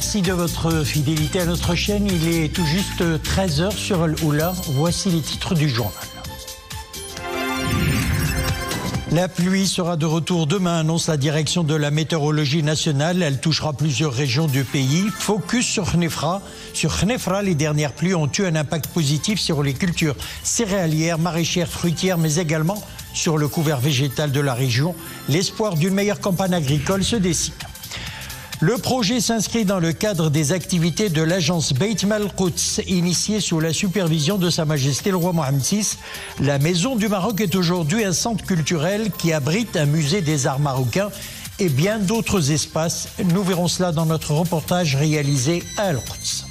Merci de votre fidélité à notre chaîne. Il est tout juste 13h sur Al-Oula. Voici les titres du journal. La pluie sera de retour demain, annonce la direction de la météorologie nationale. Elle touchera plusieurs régions du pays. Focus sur Khnefra. Sur Khnefra, les dernières pluies ont eu un impact positif sur les cultures céréalières, maraîchères, fruitières, mais également sur le couvert végétal de la région. L'espoir d'une meilleure campagne agricole se dessine. Le projet s'inscrit dans le cadre des activités de l'agence Beit Mal Quds, initiée sous la supervision de Sa Majesté le roi Mohammed VI. La Maison du Maroc est aujourd'hui un centre culturel qui abrite un musée des arts marocains et bien d'autres espaces. Nous verrons cela dans notre reportage réalisé à Al-Quds.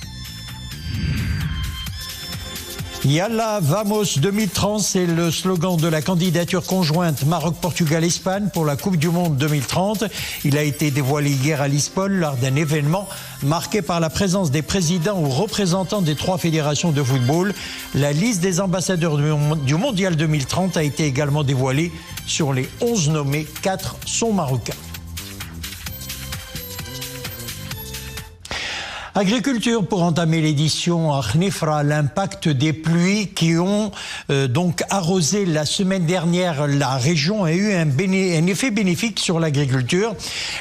Yalla Vamos 2030, c'est le slogan de la candidature conjointe Maroc-Portugal-Espagne pour la Coupe du Monde 2030. Il a été dévoilé hier à Lispol lors d'un événement marqué par la présence des présidents ou représentants des 3 fédérations de football. La liste des ambassadeurs du Mondial 2030 a été également dévoilée. Sur les 11 nommés, 4 sont marocains. Agriculture pour entamer l'édition à Khnefra, l'impact des pluies qui ont donc arrosé la semaine dernière la région a eu un effet bénéfique sur l'agriculture.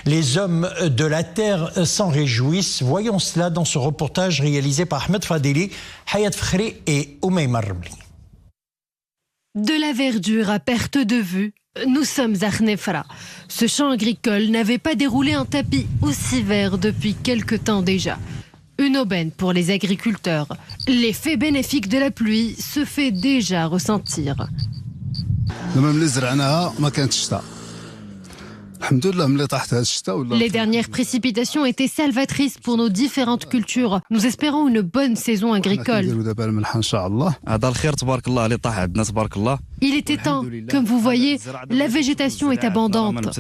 Les hommes de la terre s'en réjouissent. Voyons cela dans ce reportage réalisé par Ahmed Fadeli, Hayat Fakhri et Oumaima Rabli. De la verdure à perte de vue, nous sommes à Khnefra. Ce champ agricole n'avait pas déroulé un tapis aussi vert depuis quelque temps déjà. Une aubaine pour les agriculteurs. L'effet bénéfique de la pluie se fait déjà ressentir. Les dernières précipitations étaient salvatrices pour nos différentes cultures. Nous espérons une bonne saison agricole. Il était temps. Comme vous voyez, la végétation est abondante.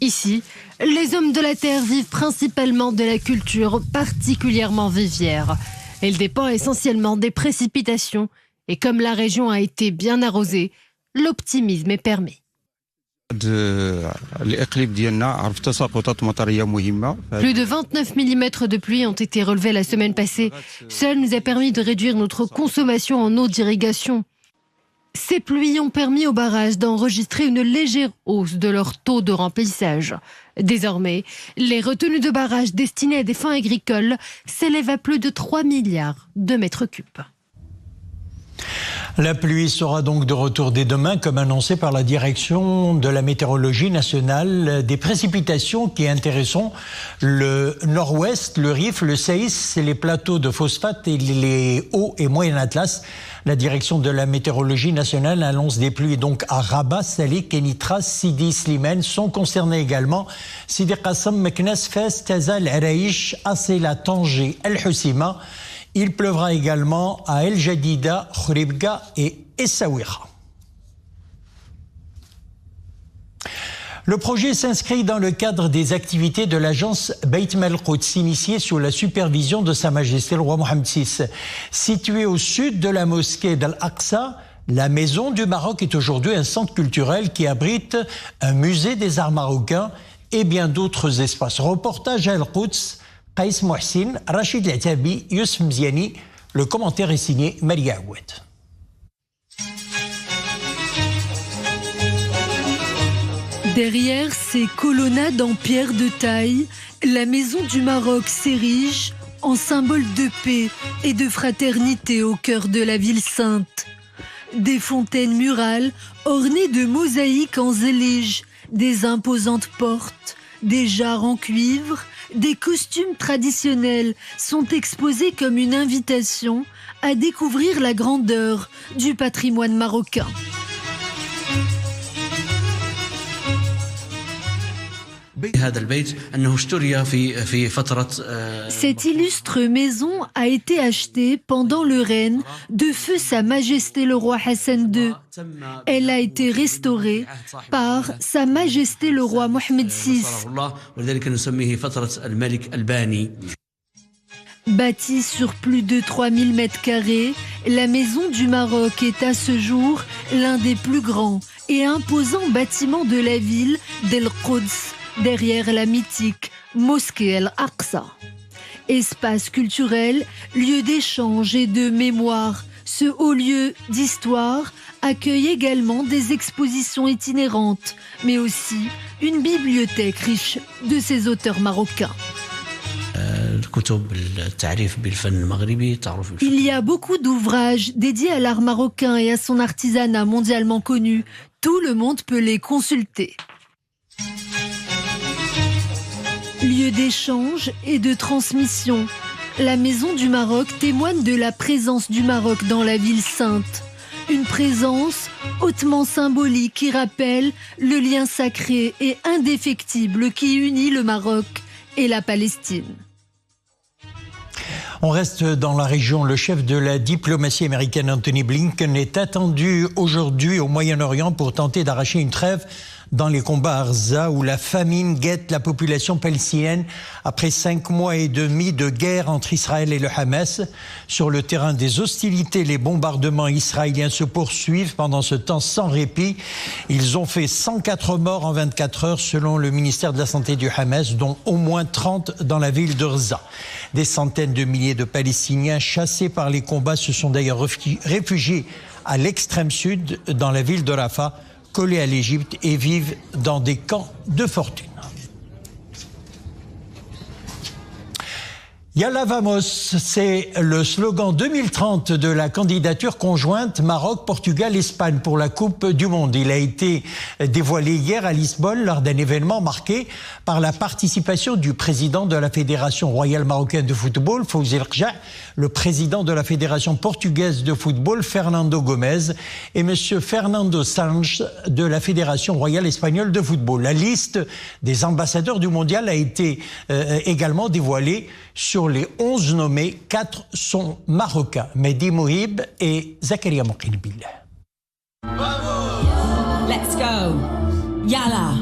Ici, les hommes de la terre vivent principalement de la culture particulièrement vivière. Elle dépend essentiellement des précipitations et comme la région a été bien arrosée, l'optimisme est permis. Plus de 29 mm de pluie ont été relevés la semaine passée. Cela nous a permis de réduire notre consommation en eau d'irrigation. Ces pluies ont permis aux barrages d'enregistrer une légère hausse de leur taux de remplissage. Désormais, les retenues de barrages destinées à des fins agricoles s'élèvent à plus de 3 milliards de mètres cubes. La pluie sera donc de retour dès demain, comme annoncé par la direction de la météorologie nationale. Des précipitations qui intéresseront le nord-ouest, le Rif, le Saïs, c'est les plateaux de phosphate et les hauts et moyen Atlas. La direction de la météorologie nationale annonce des pluies donc à Rabat, Salé, Kenitra, Sidi, Slimane. Sont concernés également Sidi Qassam, Meknes, Fès, Tazal, Araïch, Asela, Tanger, El Husima. Il pleuvra également à El Jadida, Khouribga et Essaouira. Le projet s'inscrit dans le cadre des activités de l'agence Beit Mal Quds, initiée sous la supervision de Sa Majesté le roi Mohammed VI. Située au sud de la mosquée d'Al-Aqsa, la Maison du Maroc est aujourd'hui un centre culturel qui abrite un musée des arts marocains et bien d'autres espaces. Reportage à Al-Quds, Qaïs Mohsin, Rachid Latabi, Youssef Mziani. Le commentaire est signé Maria Aoued. Derrière ces colonnades en pierre de taille, la Maison du Maroc s'érige en symbole de paix et de fraternité au cœur de la ville sainte. Des fontaines murales ornées de mosaïques en zélige, des imposantes portes, des jarres en cuivre, des costumes traditionnels sont exposés comme une invitation à découvrir la grandeur du patrimoine marocain. Cette illustre maison a été achetée pendant le règne de feu Sa Majesté le roi Hassan II. Elle a été restaurée par Sa Majesté le roi Mohammed VI. Bâtie sur plus de 3000 mètres carrés, la Maison du Maroc est à ce jour l'un des plus grands et imposants bâtiments de la ville d'El Quds, derrière la mythique mosquée El-Aqsa. Espace culturel, lieu d'échange et de mémoire, ce haut lieu d'histoire accueille également des expositions itinérantes, mais aussi une bibliothèque riche de ses auteurs marocains. Il y a beaucoup d'ouvrages dédiés à l'art marocain et à son artisanat mondialement connu. Tout le monde peut les consulter. Lieu d'échange et de transmission, la Maison du Maroc témoigne de la présence du Maroc dans la ville sainte. Une présence hautement symbolique qui rappelle le lien sacré et indéfectible qui unit le Maroc et la Palestine. On reste dans la région. Le chef de la diplomatie américaine, Anthony Blinken, est attendu aujourd'hui au Moyen-Orient pour tenter d'arracher une trêve dans les combats à Arza, où la famine guette la population palestinienne après 5 mois et demi de guerre entre Israël et le Hamas. Sur le terrain des hostilités, les bombardements israéliens se poursuivent pendant ce temps sans répit. Ils ont fait 104 morts en 24 heures selon le ministère de la Santé du Hamas, dont au moins 30 dans la ville d'Arza. Des centaines de milliers de Palestiniens chassés par les combats se sont d'ailleurs réfugiés à l'extrême sud, dans la ville de Rafah, collés à l'Égypte, et vivent dans des camps de fortune. Yalla Vamos, c'est le slogan 2030 de la candidature conjointe Maroc, Portugal, Espagne pour la Coupe du Monde. Il a été dévoilé hier à Lisbonne lors d'un événement marqué par la participation du président de la Fédération royale marocaine de football, Fawzi El-Rja, le président de la Fédération portugaise de football, Fernando Gomez, et monsieur Fernando Sanz de la Fédération royale espagnole de football. La liste des ambassadeurs du mondial a été également dévoilée. Sur les 11 nommés, 4 sont marocains, Mehdi Mouhib et Zakaria Mouqinbillah. Let's go. Yalla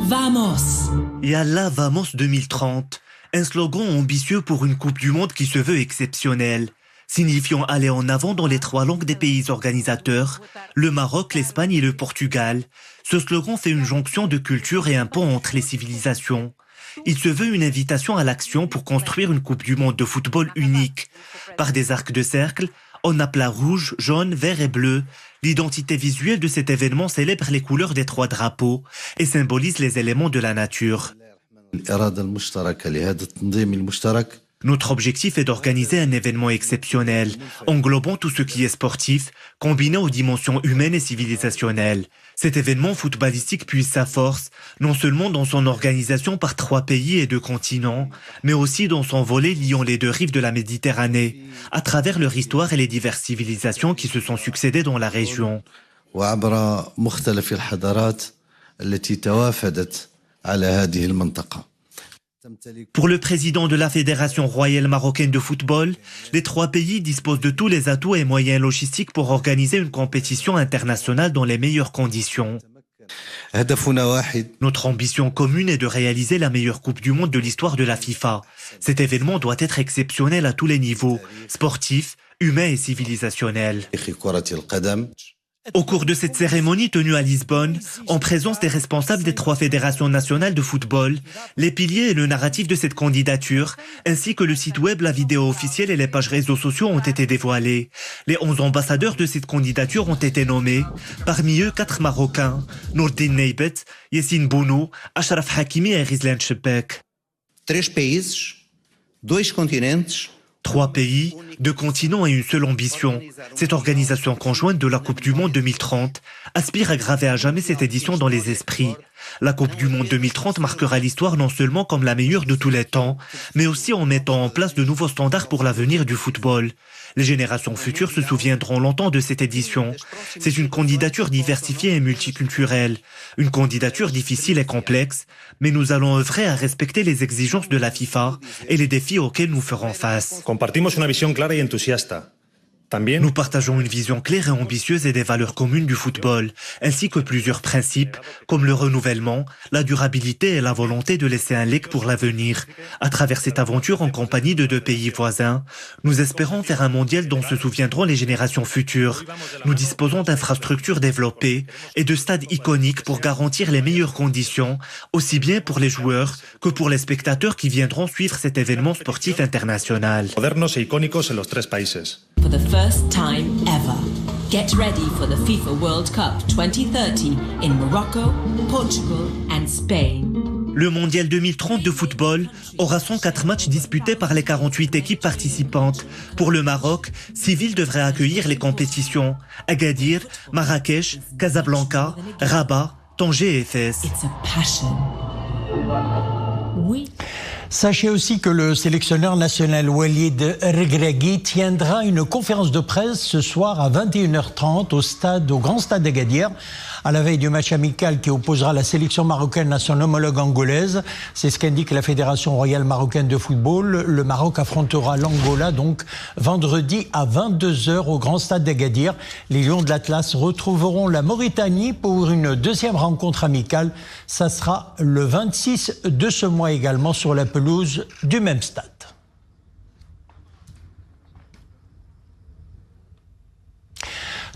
Vamos. Yalla Vamos 2030, un slogan ambitieux pour une Coupe du Monde qui se veut exceptionnelle, signifiant aller en avant dans les 3 langues des pays organisateurs, le Maroc, l'Espagne et le Portugal. Ce slogan fait une jonction de culture et un pont entre les civilisations. Il se veut une invitation à l'action pour construire une Coupe du Monde de football unique. Par des arcs de cercle, en aplats rouge, jaune, vert et bleu, l'identité visuelle de cet événement célèbre les couleurs des 3 drapeaux et symbolise les éléments de la nature. Notre objectif est d'organiser un événement exceptionnel, englobant tout ce qui est sportif, combiné aux dimensions humaines et civilisationnelles. Cet événement footballistique puise sa force, non seulement dans son organisation par 3 pays et 2 continents, mais aussi dans son volet liant les 2 rives de la Méditerranée, à travers leur histoire et les diverses civilisations qui se sont succédées dans la région. Pour le président de la Fédération royale marocaine de football, les 3 pays disposent de tous les atouts et moyens logistiques pour organiser une compétition internationale dans les meilleures conditions. Notre ambition commune est de réaliser la meilleure Coupe du Monde de l'histoire de la FIFA. Cet événement doit être exceptionnel à tous les niveaux, sportifs, humains et civilisationnels. Au cours de cette cérémonie tenue à Lisbonne, en présence des responsables des 3 fédérations nationales de football, les piliers et le narratif de cette candidature, ainsi que le site web, la vidéo officielle et les pages réseaux sociaux ont été dévoilés. Les 11 ambassadeurs de cette candidature ont été nommés. Parmi eux, 4 Marocains, Nourdine Neibet, Yassine Bounou, Achraf Hakimi et Rizlan Chebek. 3 pays, 2 continents et une seule ambition. Cette organisation conjointe de la Coupe du Monde 2030 aspire à graver à jamais cette édition dans les esprits. La Coupe du Monde 2030 marquera l'histoire non seulement comme la meilleure de tous les temps, mais aussi en mettant en place de nouveaux standards pour l'avenir du football. Les générations futures se souviendront longtemps de cette édition. C'est une candidature diversifiée et multiculturelle. Une candidature difficile et complexe, mais nous allons œuvrer à respecter les exigences de la FIFA et les défis auxquels nous ferons face. Compartimos una visión clara y entusiasta. Nous partageons une vision claire et ambitieuse et des valeurs communes du football, ainsi que plusieurs principes, comme le renouvellement, la durabilité et la volonté de laisser un legs pour l'avenir. À travers cette aventure en compagnie de 2 pays voisins, nous espérons faire un mondial dont se souviendront les générations futures. Nous disposons d'infrastructures développées et de stades iconiques pour garantir les meilleures conditions, aussi bien pour les joueurs que pour les spectateurs qui viendront suivre cet événement sportif international. Modernos e icónicos en los 3 países. For the first time ever, get ready for the FIFA World Cup 2030 in Morocco, Portugal and Spain. Le mondial 2030 de football aura 104 matchs disputés par les 48 équipes participantes. Pour le Maroc, 6 villes devraient accueillir les compétitions. Agadir, Marrakech, Casablanca, Rabat, Tanger et Fès. It's a passion. Sachez aussi que le sélectionneur national Walid Regragui tiendra une conférence de presse ce soir à 21h30 au grand stade d'Agadir, à la veille du match amical qui opposera la sélection marocaine à son homologue angolaise. C'est ce qu'indique la Fédération royale marocaine de football. Le Maroc affrontera l'Angola donc vendredi à 22h au grand stade d'Agadir. Les Lions de l'Atlas retrouveront la Mauritanie pour une 2e rencontre amicale. Ça sera le 26 de ce mois également sur la pelouse du même stade.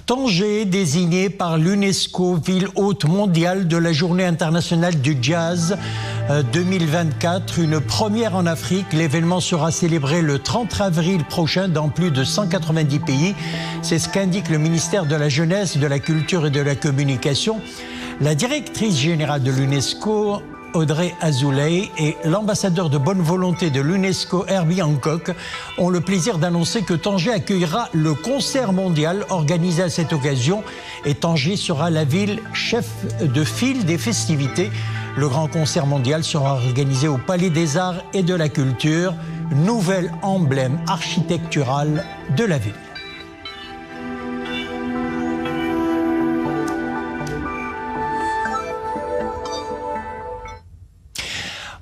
Tanger, désigné par l'UNESCO ville hôte mondiale de la Journée internationale du jazz 2024, une première en Afrique. L'événement sera célébré le 30 avril prochain dans plus de 190 pays. C'est ce qu'indique le ministère de la Jeunesse, de la Culture et de la Communication. La directrice générale de l'UNESCO, Audrey Azoulay, et l'ambassadeur de bonne volonté de l'UNESCO, Herbie Hancock, ont le plaisir d'annoncer que Tanger accueillera le concert mondial organisé à cette occasion. Et Tanger sera la ville chef de file des festivités. Le grand concert mondial sera organisé au Palais des Arts et de la Culture, nouvel emblème architectural de la ville.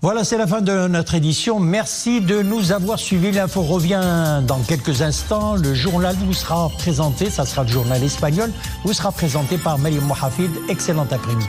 Voilà, c'est la fin de notre édition. Merci de nous avoir suivis. L'info revient dans quelques instants. Le journal vous sera présenté, ça sera le journal espagnol, vous sera présenté par Maïm Mohafid. Excellent après-midi.